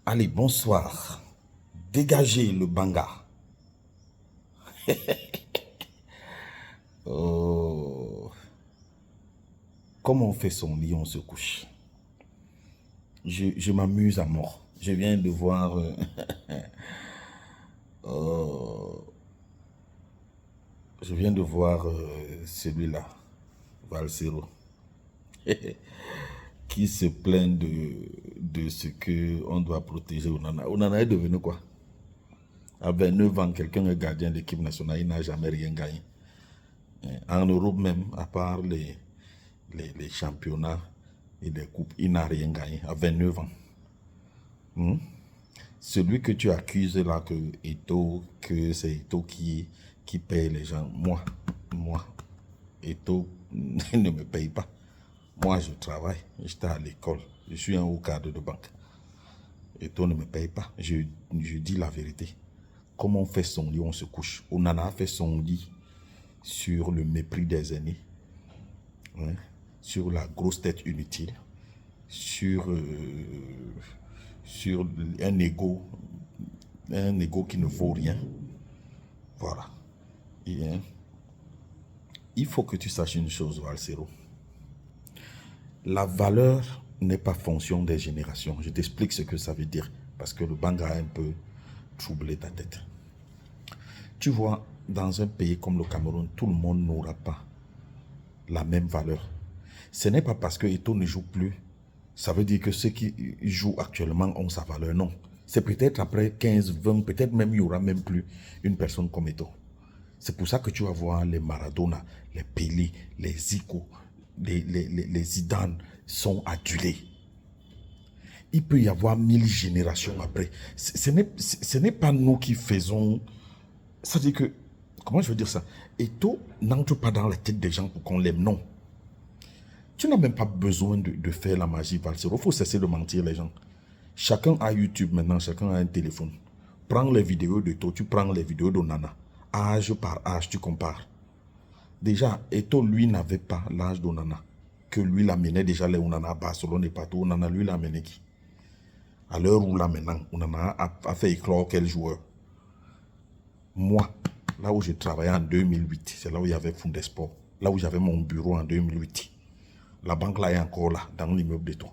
Allez, bonsoir. Dégagez le banga. Oh. Comme on fait son lit, on se couche. Je m'amuse à mort. Je viens de voir... oh. Je viens de voir celui-là, Valsero, qui se plaint de ce qu'on doit protéger Onana. Onana est devenu quoi? À 29 ans, quelqu'un est gardien de l'équipe nationale, il n'a jamais rien gagné. En Europe même, à part les championnats et les coupes, il n'a rien gagné à 29 ans. Celui que tu accuses là, que c'est Eto'o qui paye les gens, moi, Eto'o ne me paye pas. Moi, je travaille, j'étais à l'école, je suis un haut cadre de banque. Eto'o ne me paye pas, je dis la vérité. Comme on fait son lit, on se couche. Onana a fait son lit sur le mépris des aînés, hein, sur la grosse tête inutile, sur un ego qui ne vaut rien. Voilà. Et, hein, il faut que tu saches une chose, Valsero. La valeur n'est pas fonction des générations. Je t'explique ce que ça veut dire, parce que le banga a un peu troublé ta tête. Tu vois, dans un pays comme le Cameroun, tout le monde n'aura pas la même valeur. Ce n'est pas parce que Eto'o ne joue plus, ça veut dire que ceux qui jouent actuellement ont sa valeur. Non. C'est peut-être après 15, 20, peut-être même il n'y aura même plus une personne comme Eto'o. C'est pour ça que tu vas voir les Maradona, les Pelé, les Zico, les Zidane sont adulés. Il peut y avoir 1000 générations après. Ce n'est pas nous qui faisons... Ça veut dire que... Comment je veux dire ça? Eto'o n'entre pas dans la tête des gens pour qu'on l'aime, non. Tu n'as même pas besoin de faire la magie, Valsero. Il faut cesser de mentir les gens. Chacun a YouTube maintenant, chacun a un téléphone. Prends les vidéos d'Eto'o, tu prends les vidéos d'Onana. Âge par âge, tu compares. Déjà, Eto'o, lui, n'avait pas l'âge d'Onana. Que lui l'amenait déjà les Onana à Barcelone et partout. Onana, lui, l'amenait qui? À l'heure où là maintenant, Onana a fait éclore quel joueur? Moi, là où je travaillais en 2008, c'est là où il y avait Fundesport. Là où j'avais mon bureau en 2008. La banque là est encore là, dans l'immeuble d'Eto'o.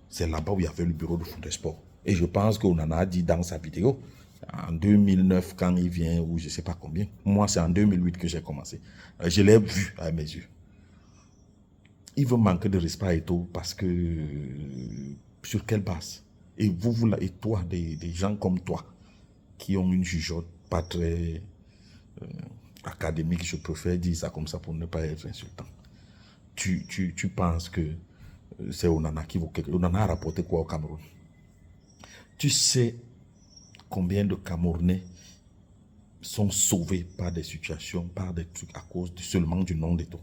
C'est là-bas où il y avait le bureau de Fundesport. Et je pense qu'Onana a dit dans sa vidéo, en 2009, quand il vient, ou je ne sais pas combien. Moi, c'est en 2008 que j'ai commencé. Je l'ai vu à mes yeux. Il veut manquer de respect à Eto'o parce que... sur quelle base? Et vous et toi, des gens comme toi, qui ont une jugeote pas très académique, je préfère dire ça comme ça pour ne pas être insultant. Tu penses que c'est Onana qui vaut quelque chose. Onana a rapporté quoi au Cameroun? Tu sais combien de Camerounais sont sauvés par des situations, par des trucs à cause seulement du nom d'Eto'o?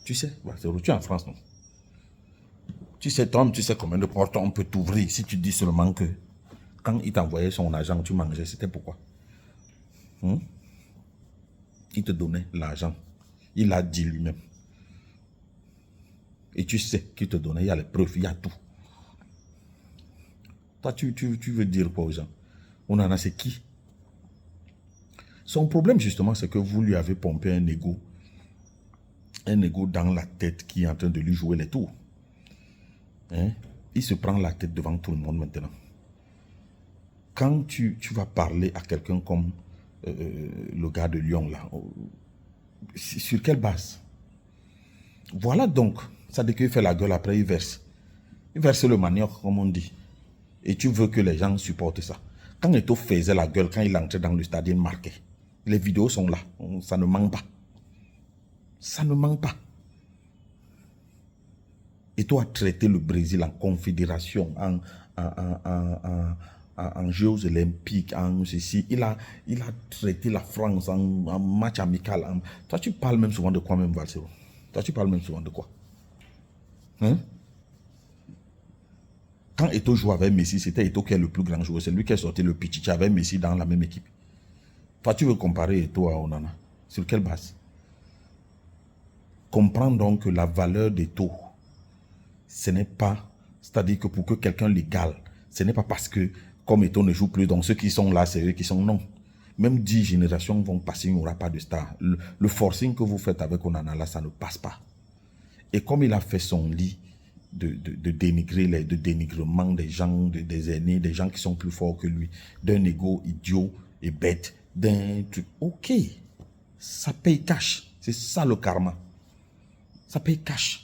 Tu sais, tu es en France, non? Tu sais, Tom, tu sais combien de portes on peut t'ouvrir si tu dis seulement que quand il t'envoyait son argent, tu mangeais, c'était pourquoi? Il te donnait l'argent. Il l'a dit lui-même. Et tu sais qu'il te donnait, il y a les preuves, il y a tout. Toi, tu veux dire quoi aux gens? Onana, c'est qui? Son problème, justement, c'est que vous lui avez pompé un ego dans la tête qui est en train de lui jouer les tours. Hein? Il se prend la tête devant tout le monde maintenant. Quand tu vas parler à quelqu'un comme le gars de Lyon, là, sur quelle base? Voilà donc, ça dit qu'il fait la gueule, après il verse. Il verse le manioc, comme on dit. Et tu veux que les gens supportent ça. Quand Eto'o faisait la gueule, quand il entrait dans le stade, il marquait. Les vidéos sont là, ça ne manque pas. Ça ne manque pas. Eto'o a traité le Brésil en confédération, en Jeux olympiques, en ceci. Il a traité la France en match amical. Toi, tu parles même souvent de quoi même, Valsero? Toi, tu parles même souvent de quoi? Hein? Quand Eto'o joue avec Messi, c'était Eto'o qui est le plus grand joueur. C'est lui qui a sorti le Pichichi avec Messi dans la même équipe. Toi, tu veux comparer Eto'o à Onana? Sur quelle base? Comprends donc que la valeur d'Eto'o, ce n'est pas C'est-à-dire que pour que quelqu'un l'égale, ce n'est pas parce que, comme Eto'o ne joue plus, donc ceux qui sont là, c'est eux qui sont non. Même 10 générations vont passer, il n'y aura pas de star. Le forcing que vous faites avec Onana, là, ça ne passe pas. Et comme il a fait son lit de dénigrer, de dénigrement des gens, des aînés, des gens qui sont plus forts que lui, d'un ego idiot et bête, d'un truc. Ok, ça paye cash. C'est ça le karma. Ça paye cash.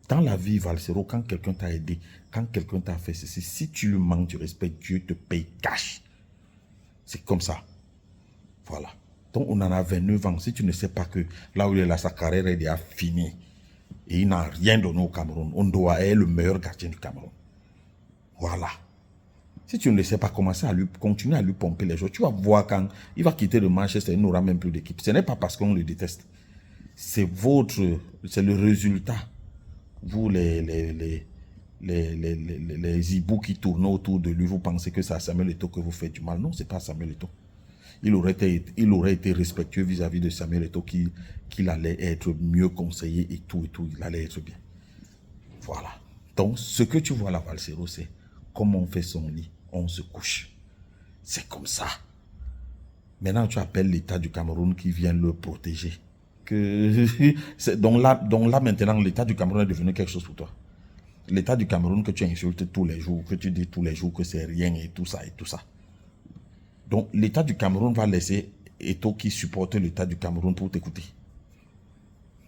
Dans la vie, Valsero, quand quelqu'un t'a aidé, quand quelqu'un t'a fait ceci, si tu lui manques du respect, Dieu te paye cash. C'est comme ça. Voilà. Donc, on en a 29 ans. Si tu ne sais pas que là où il est là, sa carrière est déjà finie. Et il n'a rien donné au Cameroun. On doit être le meilleur gardien du Cameroun. Voilà. Si tu ne le sais pas, commencer à lui, continuer à lui pomper les choses. Tu vas voir quand il va quitter le Manchester, il n'aura même plus d'équipe. Ce n'est pas parce qu'on le déteste. C'est le résultat. Vous, les hiboux qui tournent autour de lui, vous pensez que c'est à Samuel Eto'o que vous faites du mal. Non, ce n'est pas à Samuel Eto'o. Il aurait été respectueux vis-à-vis de Samuel Eto'o, qu'il allait être mieux conseillé et tout, il allait être bien. Voilà. Donc, ce que tu vois là, Valsero, c'est comment on fait son lit, on se couche. C'est comme ça. Maintenant, tu appelles l'État du Cameroun qui vient le protéger. Donc là, maintenant, l'État du Cameroun est devenu quelque chose pour toi. L'État du Cameroun que tu insultes tous les jours, que tu dis tous les jours que c'est rien et tout ça et tout ça. Donc, l'État du Cameroun va laisser Eto'o qui supporte l'État du Cameroun pour t'écouter.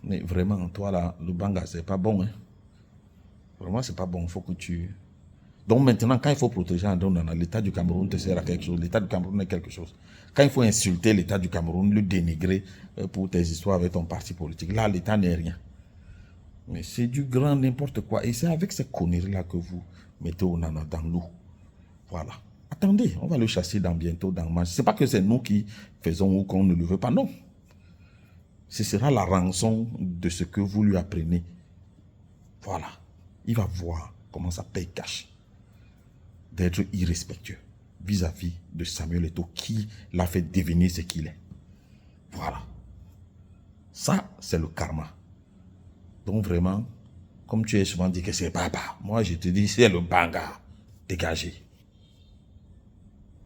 Mais vraiment, toi là, le Banga, c'est pas bon. Hein? Vraiment, c'est pas bon. Il faut que tu... Donc maintenant, quand il faut protéger Andonana, l'État du Cameroun te sert à quelque chose. L'État du Cameroun est quelque chose. Quand il faut insulter l'État du Cameroun, le dénigrer pour tes histoires avec ton parti politique, là, l'État n'est rien. Mais c'est du grand n'importe quoi. Et c'est avec ces conneries-là que vous mettez Onana dans l'eau. Voilà. Attendez, on va le chasser bientôt dans le match. Ce n'est pas que c'est nous qui faisons ou qu'on ne le veut pas, non. Ce sera la rançon de ce que vous lui apprenez. Voilà. Il va voir comment ça paye cash d'être irrespectueux vis-à-vis de Samuel Eto'o qui l'a fait devenir ce qu'il est. Voilà. Ça, c'est le karma. Donc vraiment, comme tu es souvent dit que c'est papa, moi je te dis c'est le Banga. Dégagé.